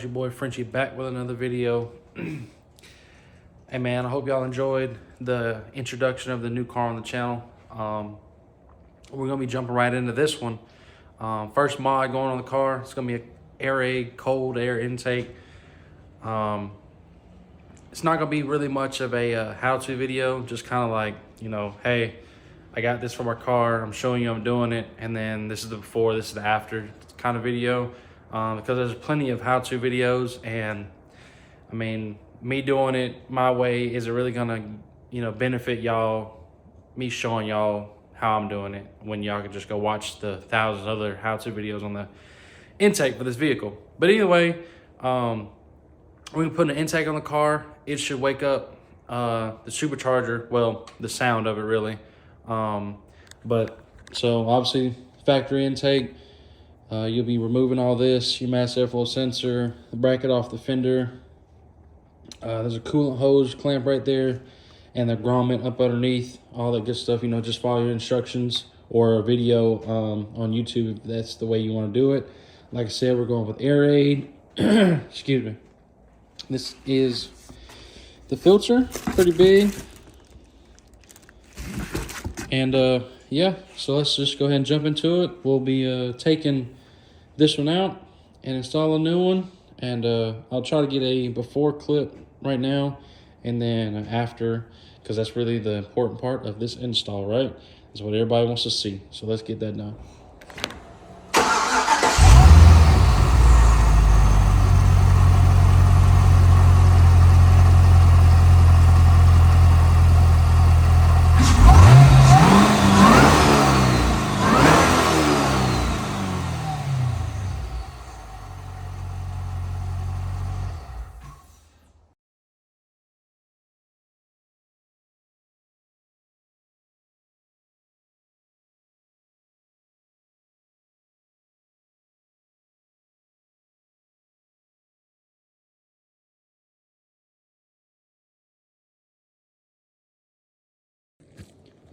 guys, your boy Frenchie back with another video. Hey man, I hope y'all enjoyed the introduction of the new car on the channel. We're gonna be jumping right into this one. First mod going on the car, it's gonna be an airaid cold air intake. It's not gonna be really much of a how-to video, just kind of like, you know, hey, I got this for my car, I'm showing you I'm doing it, and then this is the before, this is the after kind of video. Because there's plenty of how-to videos, and I mean, me doing it my way isn't really gonna, you know, benefit y'all, me showing y'all how I'm doing it, when y'all can just go watch the thousands of other how-to videos on the intake for this vehicle. But either way, we're gonna put an intake on the car. It should wake up the supercharger, well, the sound of it really. But so obviously factory intake, you'll be removing all this, your mass airflow sensor, the bracket off the fender. There's a coolant hose clamp right there, and the grommet up underneath, all that good stuff. You know, just follow your instructions or a video on YouTube if that's the way you want to do it. Like I said, we're going with airaid. Excuse me. This is the filter, pretty big. And yeah, so let's just go ahead and jump into it. We'll be taking this one out and install a new one, and I'll try to get a before clip right now and then after, because that's really the important part of this install, right? That's what everybody wants to see. So let's get that done.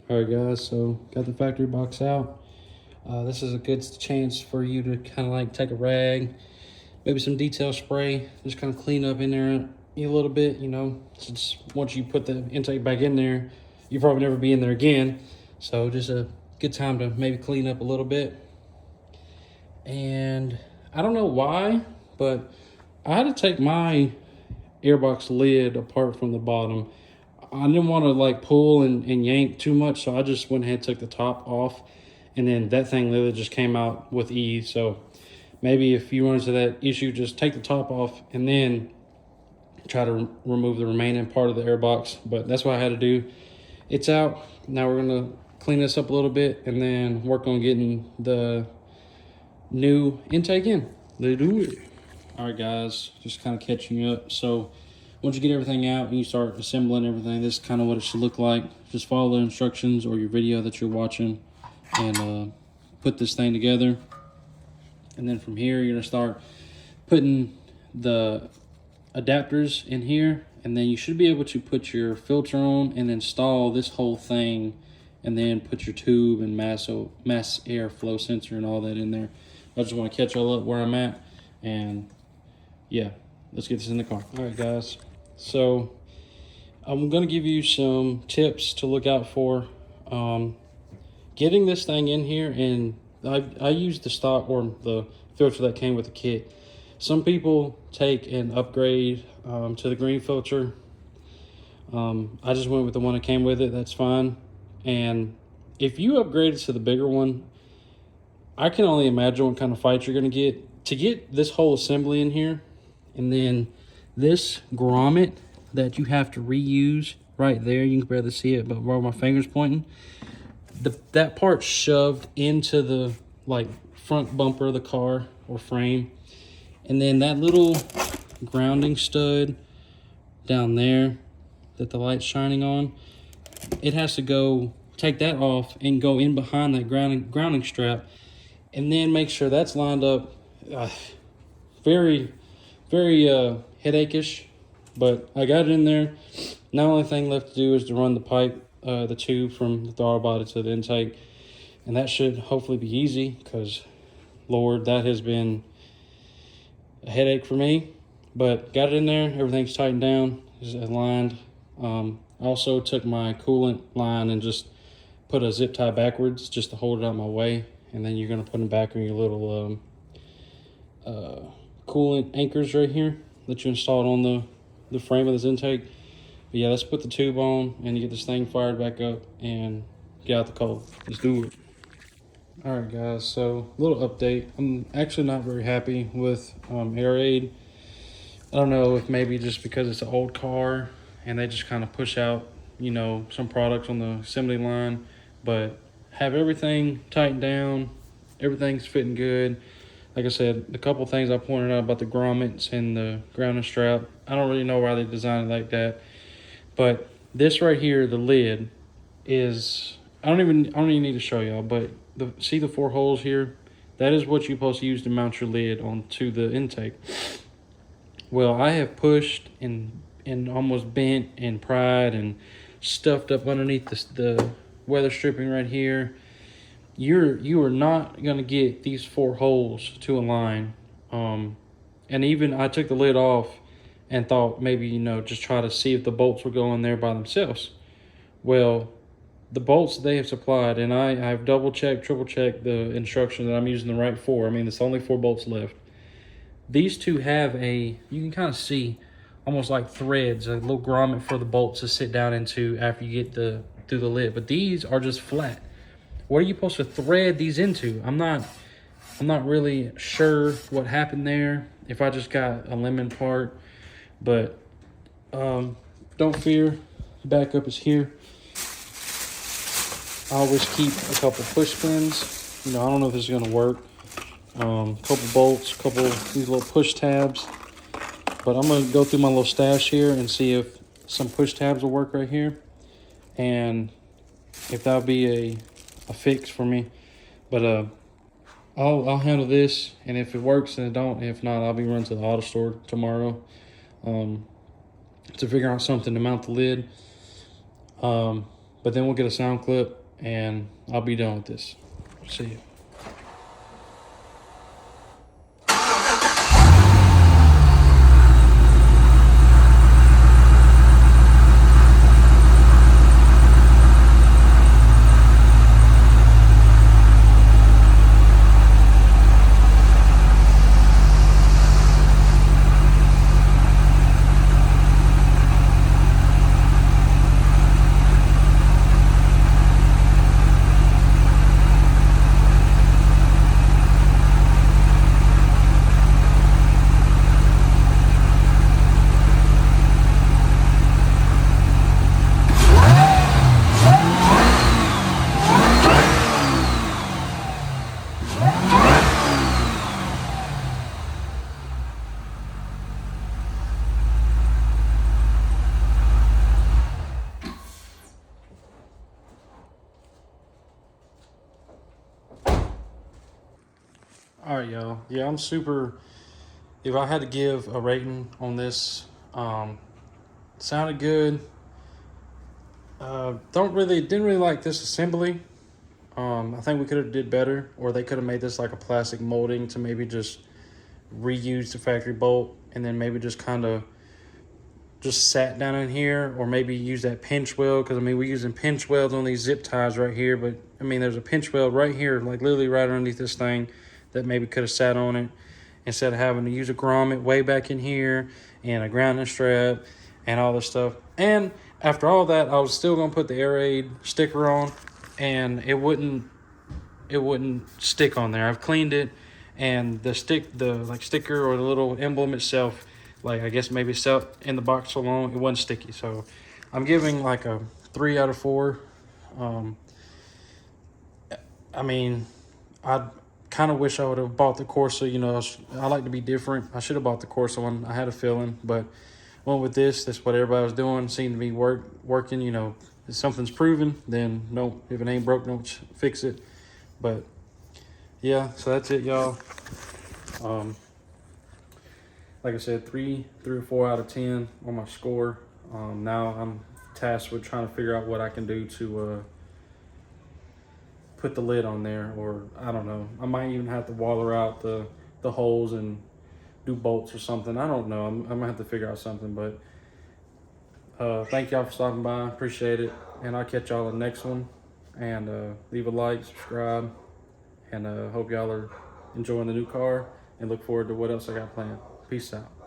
All right guys, so got the factory box out. This is a good chance for you to kind of like take a rag, maybe some detail spray, just kind of clean up in there a little bit, you know, since once you put the intake back in there, you'll probably never be in there again. So just a good time to maybe clean up a little bit. And I don't know why, but I had to take my airbox lid apart from the bottom. I didn't want to like pull and yank too much, so I just went ahead and took the top off, and then that thing literally just came out with ease. So maybe if you run into that issue, just take the top off and then try to remove the remaining part of the airbox. But that's what I had to do. It's out. Now we're gonna clean this up a little bit and then work on getting the new intake in. Let's do it. All right guys, just kind of catching you up. So once you get everything out and you start assembling everything, this is kind of what it should look like. Just follow the instructions or your video that you're watching and put this thing together. And then from here, you're gonna start putting the adapters in here, and then you should be able to put your filter on and install this whole thing, and then put your tube and mass airflow sensor and all that in there. I just want to catch y'all up where I'm at, and yeah, let's get this in the car. All right guys, so I'm going to give you some tips to look out for getting this thing in here. And I used the stock or the filter that came with the kit. Some people take and upgrade to the green filter. I just went with the one that came with it. That's fine. And if you upgrade to the bigger one, I can only imagine what kind of fight you're going to get to get this whole assembly in here. And then this grommet that you have to reuse right there, you can barely see it, but where my finger's pointing, that part's shoved into the like front bumper of the car or frame. And then that little grounding stud down there that the light's shining on, it has to go take that off and go in behind that grounding strap, and then make sure that's lined up. Very headacheish, but I got it in there. Now the only thing left to do is to run the pipe, the tube from the throttle body to the intake, and that should hopefully be easy, because Lord, that has been a headache for me. But got it in there, everything's tightened down, is aligned. I also took my coolant line and just put a zip tie backwards just to hold it out my way. And then you're gonna put them back on your little coolant anchors right here that you installed on the frame of this intake. But yeah, let's put the tube on and get this thing fired back up and get out the cold. Let's do it. All right, guys, so little update. I'm actually not very happy with airaid. I don't know if maybe just because it's an old car and they just kind of push out, you know, some products on the assembly line, but have everything tightened down, everything's fitting good. Like I said, the couple things I pointed out about the grommets and the grounding strap, I don't really know why they designed it like that. But this right here, the lid is, I don't even need to show y'all, but see the 4 holes here? That is what you're supposed to use to mount your lid onto the intake. Well, I have pushed and almost bent and pried and stuffed up underneath the weather stripping right here. You are not gonna get these 4 holes to align. And even I took the lid off and thought maybe, you know, just try to see if the bolts will go in there by themselves. Well, the bolts they have supplied, and I've double checked, triple checked the instruction that I'm using the right 4. I mean, there's only 4 bolts left. These two have you can kind of see almost like threads, a little grommet for the bolts to sit down into after you get through the lid. But these are just flat. What are you supposed to thread these into? I'm not really sure what happened there, if I just got a lemon part, but don't fear, backup is here. I always keep a couple push pins. You know, I don't know if this is gonna work. Couple bolts, couple of these little push tabs, but I'm gonna go through my little stash here and see if some push tabs will work right here, and if that'll be a fix for me. But I'll handle this, and if it works, then it don't. If not, I'll be running to the auto store tomorrow to figure out something to mount the lid. But then we'll get a sound clip and I'll be done with this. See you. All right, y'all. Yeah, I'm super. If I had to give a rating on this, sounded good. Didn't really like this assembly. I think we could have did better, or they could have made this like a plastic molding to maybe just reuse the factory bolt, and then maybe just kind of just sat down in here, or maybe use that pinch weld, because I mean we're using pinch welds on these zip ties right here, but I mean there's a pinch weld right here, like literally right underneath this thing, that maybe could have sat on it instead of having to use a grommet way back in here and a grounding strap and all this stuff. And after all that, I was still gonna put the airaid sticker on, and it wouldn't stick on there. I've cleaned it, and the sticker or the little emblem itself, like I guess maybe it's in the box so long, it wasn't sticky. So I'm giving like a 3 out of 4. I mean, I kind of wish I would have bought the Corsa. You know, I like to be different. I should have bought the Corsa one. I had a feeling, but went with this. That's what everybody was doing. Seemed to be working. You know, if something's proven, then no. If it ain't broke, don't fix it. But yeah, so that's it, y'all. Like I said, 3 or 4 out of 10 on my score. Now I'm tasked with trying to figure out what I can do to put the lid on there, or I don't know. I might even have to waller out the holes and do bolts or something. I don't know. I'm gonna have to figure out something, but thank y'all for stopping by. Appreciate it. And I'll catch y'all in the next one. And leave a like, subscribe, and hope y'all are enjoying the new car and look forward to what else I got planned. Peace out.